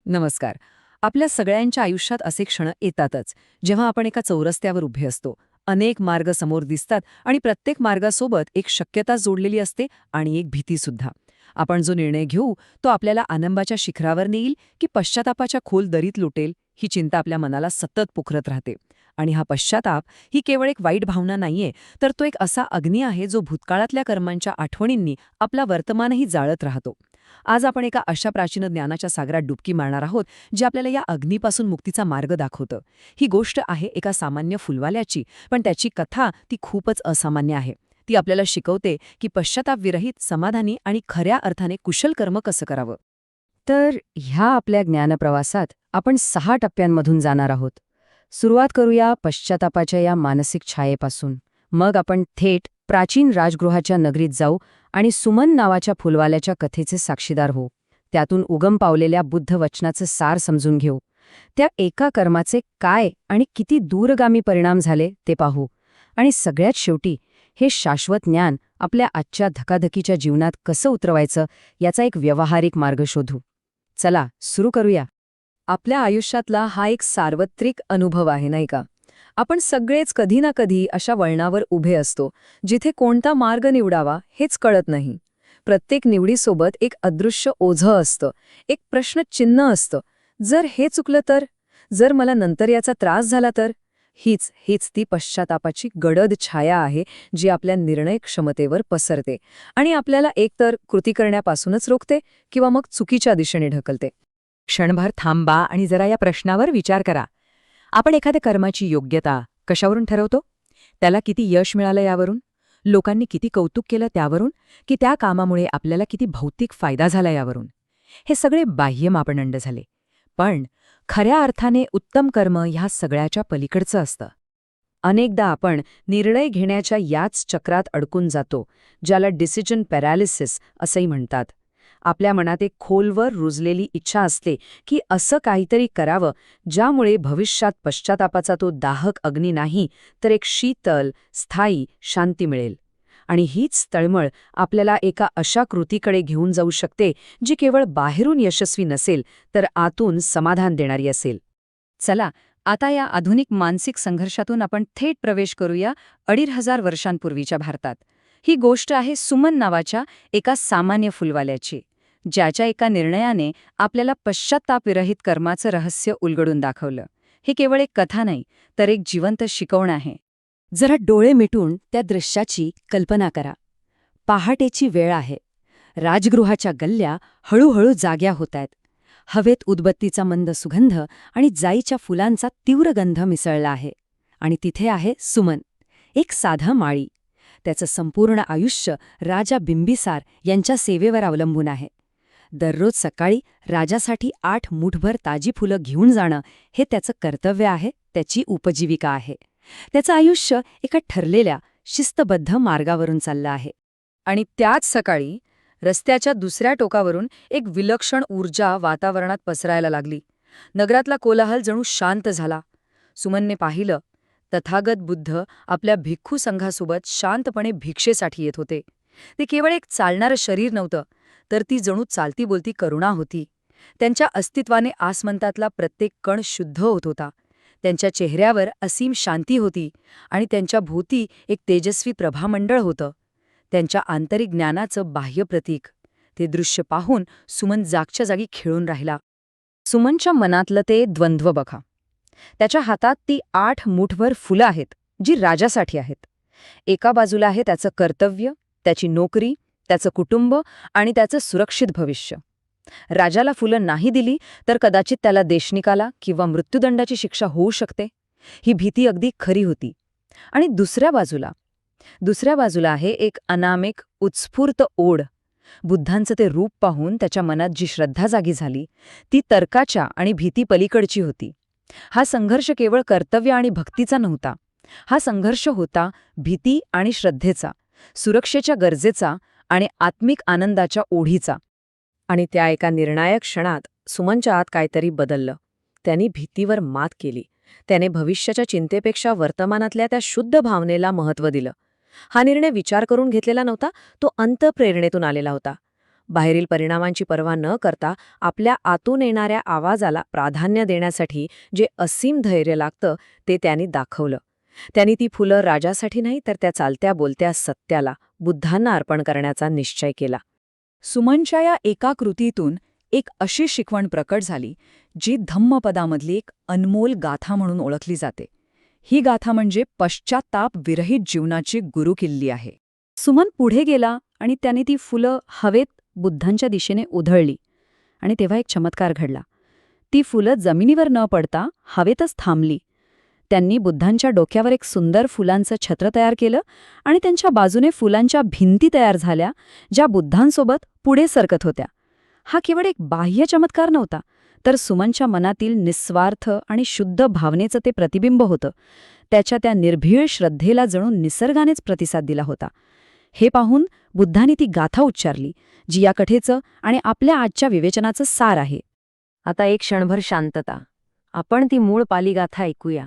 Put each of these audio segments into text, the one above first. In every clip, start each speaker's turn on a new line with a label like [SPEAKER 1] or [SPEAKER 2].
[SPEAKER 1] नमस्कार. आपल्या सगळ्यांच्या आयुष्यात असे क्षण येतातच, जेव्हा आपण एका चौरस्त्यावर उभे असतो. अनेक मार्ग समोर दिसतात आणि प्रत्येक मार्गासोबत एक शक्यता जोडलेली असते आणि एक भीतीसुद्धा. आपण जो निर्णय घेऊ तो आपल्याला आनंदाच्या शिखरावर नेईल की पश्चातापाच्या खोल दरीत लुटेल, ही चिंता आपल्या मनाला सतत पोखरत राहते. आणि हा पश्चाताप ही केवळ एक वाईट भावना नाहीये, तर तो एक असा अग्नी आहे जो भूतकाळातल्या कर्मांच्या आठवणींनी आपला वर्तमानही जाळत राहतो. आज आपण एका अशा प्राचीन ज्ञानाच्या सागरात डुबकी मारणार आहोत, जे आपल्याला या अग्नीपासून मुक्तीचा मार्ग दाखवतं. ही गोष्ट आहे एका सामान्य फुलवाल्याची, पण त्याची कथा ती खूपच असामान्य आहे. ती आपल्याला शिकवते की पश्चातापविरहित, समाधानी आणि खऱ्या अर्थाने कुशल कर्म कसं करावं. तर ह्या आपल्या ज्ञानप्रवासात आपण 6 टप्प्यांमधून जाणार आहोत. सुरुवात करूया पश्चातापाच्या या मानसिक छायेपासून. मग आपण थेट प्राचीन राजगृहाच्या नगरीत जाऊ आणि सुमन नावाच्या फुलवाल्याच्या कथेचे साक्षीदार होऊ. त्यातून उगम पावलेल्या बुद्ध वचनाचं सार समजून घेऊ. त्या एका कर्माचे काय आणि किती दूरगामी परिणाम झाले ते पाहू. आणि सगळ्यात शेवटी हे शाश्वत ज्ञान आपल्या आजच्या धकाधकीच्या जीवनात कसं उतरवायचं याचा एक व्यावहारिक मार्ग शोधू. चला सुरू करूया. आपल्या आयुष्यातला हा एक सार्वत्रिक अनुभव आहे, नाही का? आपण सगळेच कधी ना कधी अशा वळणावर उभे असतो, जिथे कोणता मार्ग निवडावा हेच कळत नाही. प्रत्येक निवडीसोबत एक अदृश्य ओझं असतं, एक प्रश्नचिन्ह असतं. जर हे चुकलं तर? जर मला नंतर याचा त्रास झाला तर? हीच ती पश्चातापाची गडद छाया आहे, जी आपल्या निर्णय क्षमतेवर पसरते आणि आपल्याला एकतर कृती करण्यापासूनच रोखते किंवा मग चुकीच्या दिशेने ढकलते. क्षणभर थांबा आणि जरा या प्रश्नावर विचार करा. आपण एखाद्या कर्माची योग्यता कशावरून ठरवतो? त्याला किती यश मिळालं यावरून? लोकांनी किती कौतुक केलं त्यावरून? की त्या कामामुळे आपल्याला किती भौतिक फायदा झाला यावरून? हे सगळे बाह्य मापदंड झाले. पण खऱ्या अर्थाने उत्तम कर्म ह्या सगळ्याच्या पलीकडचं असतं. अनेकदा आपण निर्णय घेण्याच्या याच चक्रात अडकून जातो, ज्याला डिसिजन पॅरालिसिस असंही म्हणतात. आपल्या मनात एक खोलवर रुजलेली इच्छा असते की असं काहीतरी करावं, ज्यामुळे भविष्यात पश्चातापाचा तो दाहक अग्नी नाही, तर एक शीतल, स्थायी शांती मिळेल. आणि हीच तळमळ आपल्याला एका अशा कृतीकडे घेऊन जाऊ शकते, जी केवळ बाहेरून यशस्वी नसेल, तर आतून समाधान देणारी असेल. चला, आता या आधुनिक मानसिक संघर्षातून आपण थेट प्रवेश करूया 2500 वर्षांपूर्वीच्या भारतात. ही गोष्ट आहे सुमन नावाच्या एका सामान्य फुलवाल्याची, ज्याच्या एका निर्णयाने आपल्याला पश्चात्तापविरहित कर्माचं रहस्य उलगडून दाखवलं. हे केवळ एक कथा नाही, तर एक जिवंत शिकवण आहे. जरा डोळे मिटून त्या दृश्याची कल्पना करा. पहाटेची वेळ आहे. राजगृहाच्या गल्ल्या हळूहळू जाग्या होतायत. हवेत उदबत्तीचा मंद सुगंध आणि जाईच्या फुलांचा तीव्र गंध मिसळला आहे. आणि तिथे आहे सुमन, एक साधा माळी. त्याचं संपूर्ण आयुष्य राजा बिंबिसार यांच्या सेवेवर अवलंबून आहे. दररोज सकाळी राजासाठी 8 मूठभर ताजी फुलं घेऊन जाणं हे त्याचं कर्तव्य आहे, त्याची उपजीविका आहे. त्याचं आयुष्य एका ठरलेल्या, शिस्तबद्ध मार्गावरून चाललं आहे. आणि त्याच सकाळी रस्त्याच्या दुसऱ्या टोकावरून एक विलक्षण ऊर्जा वातावरणात पसरायला लागली. नगरातला कोलाहल जणू शांत झाला. सुमनने पाहिलं, तथागत बुद्ध आपल्या भिक्खू संघासोबत शांतपणे भिक्षेसाठी येत होते. ते केवळ एक चालणारं शरीर नव्हतं, तर ती जणू चालती बोलती करुणा होती. त्यांच्या अस्तित्वाने आसमंतातला प्रत्येक कण शुद्ध होत होता. त्यांच्या चेहऱ्यावर असीम शांती होती आणि त्यांच्या भोवती एक तेजस्वी प्रभामंडळ होतं, त्यांच्या आंतरिक ज्ञानाचं बाह्य प्रतीक. ते दृश्य पाहून सुमन जागच्या जागी खिळून राहिला. सुमनच्या मनातलं ते द्वंद्व बघा. त्याच्या हातात ती 8 मूठभर फुलं आहेत, जी राजासाठी आहेत. एका बाजूला आहे त्याचं कर्तव्य, त्याची नोकरी, त्याचं कुटुंब आणि त्याचं सुरक्षित भविष्य. राजाला फुलं नाही दिली तर कदाचित त्याला देशनिकाला किंवा मृत्युदंडाची शिक्षा होऊ शकते. ही भीती अगदी खरी होती. आणि दुसऱ्या बाजूला आहे एक अनामिक, उत्स्फूर्त ओढ. बुद्धांचं ते रूप पाहून त्याच्या मनात जी श्रद्धा जागी झाली, ती तर्काच्या आणि भीती पलीकडची होती. हा संघर्ष केवळ कर्तव्य आणि भक्तीचा नव्हता. हा संघर्ष होता भीती आणि श्रद्धेचा, सुरक्षेच्या गरजेचा आणि आत्मिक आनंदाच्या ओढीचा. आणि त्या एका निर्णायक क्षणात सुमनच्या आत काहीतरी बदललं. त्यांनी भीतीवर मात केली. त्याने भविष्याच्या चिंतेपेक्षा वर्तमानातल्या त्या शुद्ध भावनेला महत्त्व दिलं. हा निर्णय विचार करून घेतलेला नव्हता, तो अंतःप्रेरणेतून आलेला होता. बाहेरील परिणामांची पर्वा न करता आपल्या आतून येणाऱ्या आवाजाला प्राधान्य देण्यासाठी जे असीम धैर्य लागतं ते त्यांनी दाखवलं. त्यांनी ती फुलं राजासाठी नाही तर त्या चालत्या बोलत्या सत्याला, बुद्धांना अर्पण करण्याचा निश्चय केला.
[SPEAKER 2] सुमनच्या या एका कृतीतून एक अशी शिकवण प्रकट झाली जी धम्मपदामधली एक अनमोल गाथा म्हणून ओळखली जाते. ही गाथा म्हणजे पश्चात्ताप विरहित जीवनाची गुरुकिल्ली आहे.
[SPEAKER 1] सुमन पुढे गेला आणि त्याने ती फुलं हवेत बुद्धांच्या दिशेने उधळली. आणि तेव्हा एक चमत्कार घडला. ती फुलं जमिनीवर न पडता हवेतच थांबली. त्यांनी बुद्धांच्या डोक्यावर एक सुंदर फुलांचं छत्र तयार केलं आणि त्यांच्या बाजूने फुलांच्या भिंती तयार झाल्या, ज्या बुद्धांसोबत पुढे सरकत होत्या. हा केवळ एक बाह्य चमत्कार नव्हता, तर सुमनच्या मनातील निस्वार्थ आणि शुद्ध भावनेचं ते प्रतिबिंब होतं. त्याच्या त्या निर्भीळ श्रद्धेला जणू निसर्गानेच प्रतिसाद दिला होता. हे पाहून बुद्धांनी ती गाथा उच्चारली, जी या कथेचं आणि आपल्या आजच्या विवेचनाचं सार आहे. आता एक क्षणभर शांतता. आपण ती मूळ पाली गाथा ऐकूया.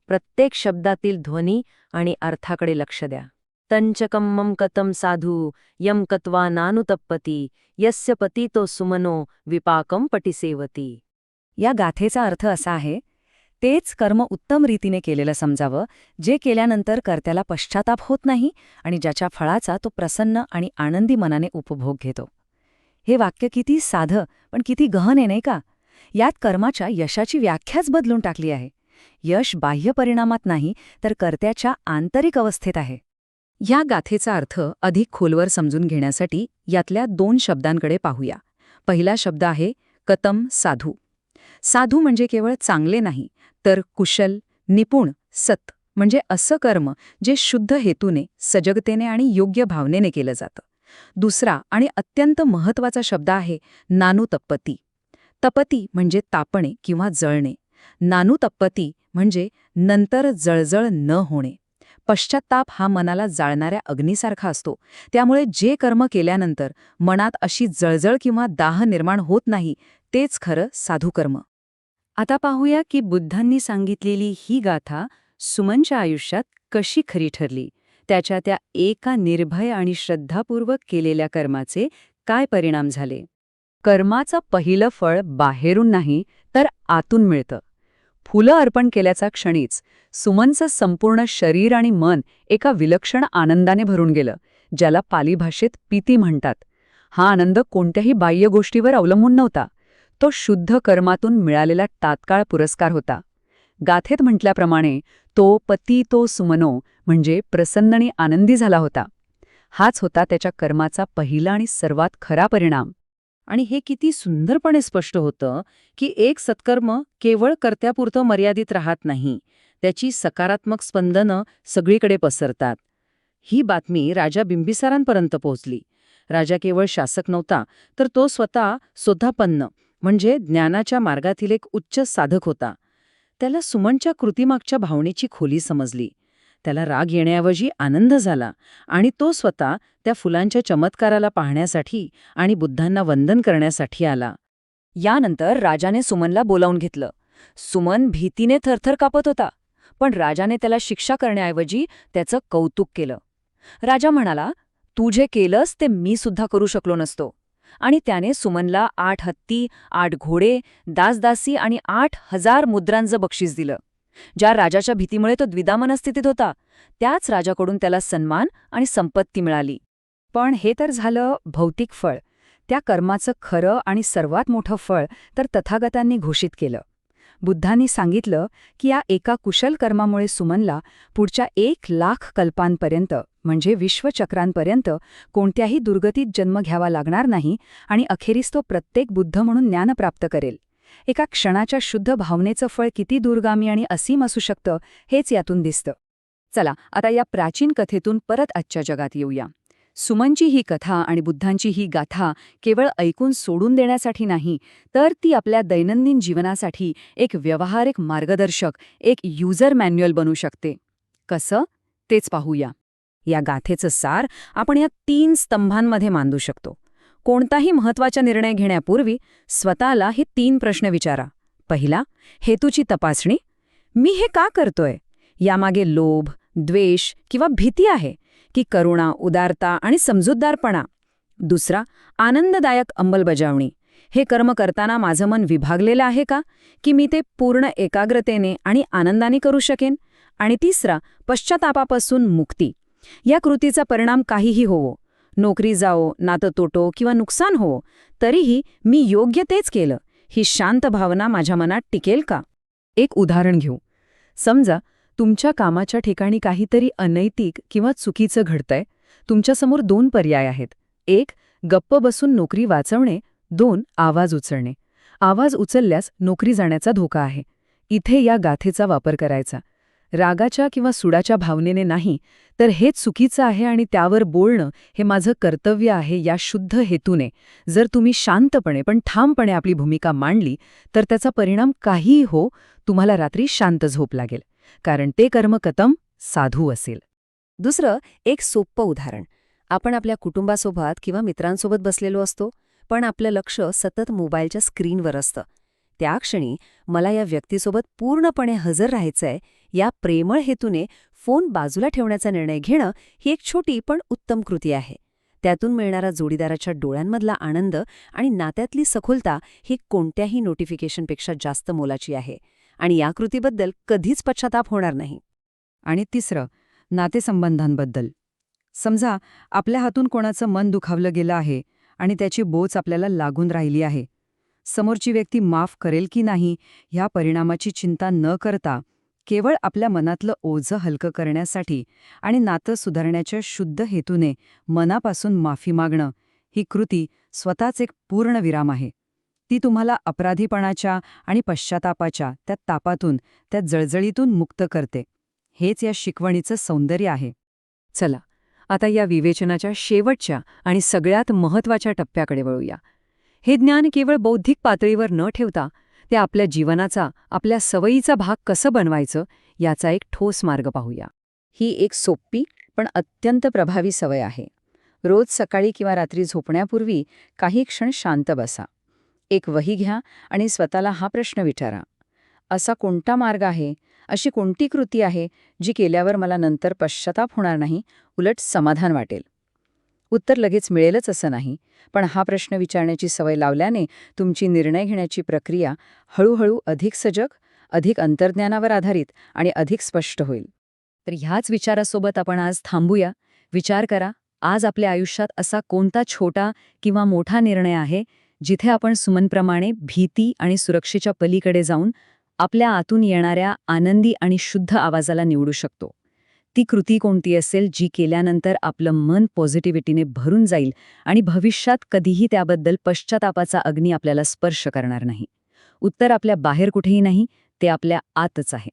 [SPEAKER 1] प्रत्येक शब्दातील ध्वनी आणि अर्थाकडे लक्ष द्या. तंचकम्मम कतम साधू यम कत्वा नानुतप्पती यस्य पतितो सुमनो विपाकम पटिसेवती. या गाथेचा अर्थ असा आहे, तेच कर्म उत्तम रीतीने केलेलं समजावं, जे केल्यानंतर कर्त्याला पश्चाताप होत नाही आणि ज्याच्या फळाचा तो प्रसन्न आणि आनंदी मनाने उपभोग घेतो. हे वाक्य किती साधं पण किती गहन आहे, नाही का? यात कर्माच्या यशाची व्याख्याच बदलून टाकली आहे. यश बाह्य परिणामात नाही, तर कर्त्याच्या आंतरिक अवस्थेत आहे. या गाथेचा अर्थ अधिक खोलवर समजून घेण्यासाठी यातल्या 2 शब्दांकडे पाहूया. पहिला शब्द आहे कतम साधू. साधू म्हणजे केवळ चांगले नाही, तर कुशल, निपुण, सत म्हणजे असं कर्म जे शुद्ध हेतूने, सजगतेने आणि योग्य भावनेने केलं जातं. दुसरा आणि अत्यंत महत्त्वाचा शब्द आहे नानुतप्पती. तपती म्हणजे तापणे किंवा जळणे. नानुतप्पती म्हणजे नंतर जळजळ न होणे. पश्चात्ताप हा मनाला जाळणाऱ्या अग्नीसारखा असतो. त्यामुळे जे कर्म केल्यानंतर मनात अशी जळजळ किंवा दाह निर्माण होत नाही, तेच खरं साधुकर्म. आता पाहूया की बुद्धांनी सांगितलेली ही गाथा सुमनच्या आयुष्यात कशी खरी ठरली. त्याच्या त्या एका निर्भय आणि श्रद्धापूर्वक केलेल्या कर्माचे काय परिणाम झाले. कर्माचं पहिलं फळ बाहेरून नाही, तर आतून मिळतं. फुलं अर्पण केल्याचा क्षणीच सुमनचं संपूर्ण शरीर आणि मन एका विलक्षण आनंदाने भरून गेलं, ज्याला पाली भाषेत पीती म्हणतात. हा आनंद कोणत्याही बाह्य गोष्टीवर अवलंबून नव्हता. तो शुद्ध कर्मातून मिळालेला तात्काळ पुरस्कार होता. गाथेत म्हटल्याप्रमाणे तो पती तो सुमनो म्हणजे प्रसन्न आणि आनंदी झाला होता. हाच होता त्याच्या कर्माचा पहिला आणि सर्वात खरा परिणाम. आणि हे किती सुंदरपणे स्पष्ट होतं की एक सत्कर्म केवळ कर्त्यापुरतं मर्यादित राहत नाही, त्याची सकारात्मक स्पंदनं सगळीकडे पसरतात. ही बातमी राजा बिंबिसारांपर्यंत पोहोचली. राजा केवळ शासक नव्हता, तर तो स्वतः सोधापन्न म्हणजे ज्ञानाच्या मार्गातील एक उच्च साधक होता. त्याला सुमनच्या कृतीमागच्या भावनेची खोली समजली. त्याला राग येण्याऐवजी आनंद झाला आणि तो स्वतः त्या फुलांच्या चमत्काराला पाहण्यासाठी आणि बुद्धांना वंदन करण्यासाठी आला. यानंतर राजाने सुमनला बोलावून घेतलं. सुमन भीतीने थरथर कापत होता, पण राजाने त्याला शिक्षा करण्याऐवजी त्याचं कौतुक केलं. राजा म्हणाला, तू जे केलंस ते मी सुद्धा करू शकलो नसतो. आणि त्याने सुमनला 8 हत्ती, 8 घोडे, दासदासी आणि 8,000 मुद्रांचं बक्षीस दिलं. ज्या राजाच्या भीतीमुळे तो द्विधा मनस्थितीत होता, त्याच राजाकडून त्याला सन्मान आणि संपत्ती मिळाली. पण हे तर झालं भौतिक फळ. त्या कर्माचं खरं आणि सर्वात मोठं फळ तर तथागतांनी घोषित केलं. बुद्धांनी सांगितलं की या एका कुशल कर्मामुळे सुमनला पुढच्या 1,00,000 कल्पांपर्यंत म्हणजे विश्वचक्रांपर्यंत कोणत्याही दुर्गतीत जन्म घ्यावा लागणार नाही आणि अखेरीस तो प्रत्येक बुद्ध म्हणून ज्ञान प्राप्त करेल. एका क्षणाच्या शुद्ध भावनेचं फळ किती दूरगामी आणि असीम असू शकतं हेच यातून दिसतं. चला आता या प्राचीन कथेतून परत आजच्या जगात येऊया. सुमनची ही कथा आणि बुद्धांची ही गाथा केवळ ऐकून सोडून देण्यासाठी नाही, तर ती आपल्या दैनंदिन जीवनासाठी एक व्यावहारिक मार्गदर्शक, एक युजर मॅन्युअल बनू शकते. कसं? तेच पाहूया. या गाथेचं सार आपण या 3 स्तंभांमध्ये मांडू शकतो. कोणताही महत्त्वाचा निर्णय घेण्यापूर्वी स्वतःला हे 3 प्रश्न विचारा. पहिला, हेतूची तपासणी. मी हे का करतोय? यामागे लोभ, द्वेष किंवा भीती आहे की करुणा, उदारता आणि समजूतदारपणा?
[SPEAKER 2] दुसरा, आनंददायक अंमलबजावणी. हे कर्म करताना माझं मन विभागलेलं आहे का, की मी ते पूर्ण एकाग्रतेने आणि आनंदाने करू शकेन? आणि तिसरा, पश्चातापापासून मुक्ती. या कृतीचा परिणाम काहीही होवो, नोकरी जावो, नातं तोटो किंवा नुकसान होवो, तरीही मी योग्य तेच केलं, ही शांत भावना माझ्या मनात टिकेल का?
[SPEAKER 1] एक उदाहरण घेऊ. समजा तुमच्या कामाच्या ठिकाणी काहीतरी अनैतिक किंवा चुकीचं घडतंय. तुमच्यासमोर 2 पर्याय आहेत. 1. गप्प बसून नोकरी वाचवणे. 2. आवाज उचलणे. आवाज उचलल्यास नोकरी जाण्याचा धोका आहे. इथे या गाथेचा वापर करायचा. रागाच्या किंवा सुडाच्या भावनेने नाही, तर हे चुकीचं आहे आणि त्यावर बोलणं हे माझं कर्तव्य आहे या शुद्ध हेतूने. जर तुम्ही शांतपणे पण ठामपणे आपली भूमिका मांडली, तर त्याचा परिणाम काहीही हो, तुम्हाला रात्री शांत झोप लागेल. कारण ते कर्म कतम साधू असेल.
[SPEAKER 3] दुसरं एक सोपं उदाहरण. आपण आपल्या कुटुंबासोबत किंवा मित्रांसोबत बसलेलो असतो, पण आपलं लक्ष सतत मोबाईलच्या स्क्रीनवर असतं. त्या क्षणी मला या व्यक्तीसोबत पूर्णपणे हजर राहायचंय या प्रेमळ हेतूने फोन बाजूला ठेवण्याचा निर्णय घेणं ही एक छोटी पण उत्तम कृती आहे. त्यातून मिळणारा जोडीदाराच्या डोळ्यांमधला आनंद आणि नात्यातली सखोलता ही कोणत्याही नोटिफिकेशनपेक्षा जास्त मोलाची आहे. आणि या कृतीबद्दल कधीच पश्चाताप होणार नाही.
[SPEAKER 1] आणि तिसरं, नातेसंबंधांबद्दल. समजा आपल्या हातून कोणाचं मन दुखावलं गेलं आहे आणि त्याची बोच आपल्याला लागून राहिली आहे. समोरची व्यक्ती माफ करेल की नाही ह्या परिणामाची चिंता न करता केवळ आपल्या मनातलं ओझं हलकं करण्यासाठी आणि नातं सुधारण्याच्या शुद्ध हेतूने मनापासून माफी मागणं, ही कृती स्वतःच एक पूर्ण विराम आहे. ती तुम्हाला अपराधीपणाच्या आणि पश्चातापाच्या त्या तापातून, त्या जळजळीतून मुक्त करते. हेच या शिकवणीचं सौंदर्य आहे. चला, आता या विवेचनाच्या शेवटच्या आणि सगळ्यात महत्त्वाच्या टप्प्याकडे वळूया. हे ज्ञान केवळ बौद्धिक पातळीवर न ठेवता ते आपल्या जीवनाचा, आपल्या सवयीचा भाग कसं बनवायचं याचा एक ठोस मार्ग पाहूया.
[SPEAKER 2] ही एक सोपी पण अत्यंत प्रभावी सवय आहे. रोज सकाळी किंवा रात्री झोपण्यापूर्वी काही क्षण शांत बसा. एक वही घ्या आणि स्वतःला हा प्रश्न विचारा. असा कोणता मार्ग आहे, अशी कोणती कृती आहे जी केल्यावर मला नंतर पश्चाताप होणार नाही, उलट समाधान वाटेल? उत्तर लगेच मिळेलच असं नाही, पण हा प्रश्न विचारण्याची सवय लावल्याने तुमची निर्णय घेण्याची प्रक्रिया हळूहळू अधिक सजग, अधिक अंतर्ज्ञानावर आधारित आणि अधिक स्पष्ट होईल. तर ह्याच विचारासोबत आपण आज थांबूया. विचार करा, आज आपल्या आयुष्यात असा कोणता छोटा किंवा मोठा निर्णय आहे जिथे आपण सुमनप्रमाणे भीती आणि सुरक्षेच्या पलीकडे जाऊन आपल्या आतून येणाऱ्या आनंदी आणि शुद्ध आवाजाला निवडू शकतो. ती कृती कोणती असेल जी केल्यानंतर आपलं मन पॉझिटिव्हिटीने भरून जाईल आणि भविष्यात कधीही त्याबद्दल पश्चातापाचा अग्नी आपल्याला स्पर्श करणार नाही. उत्तर आपल्या बाहेर कुठेही नाही, ते आपल्या आतच आहे.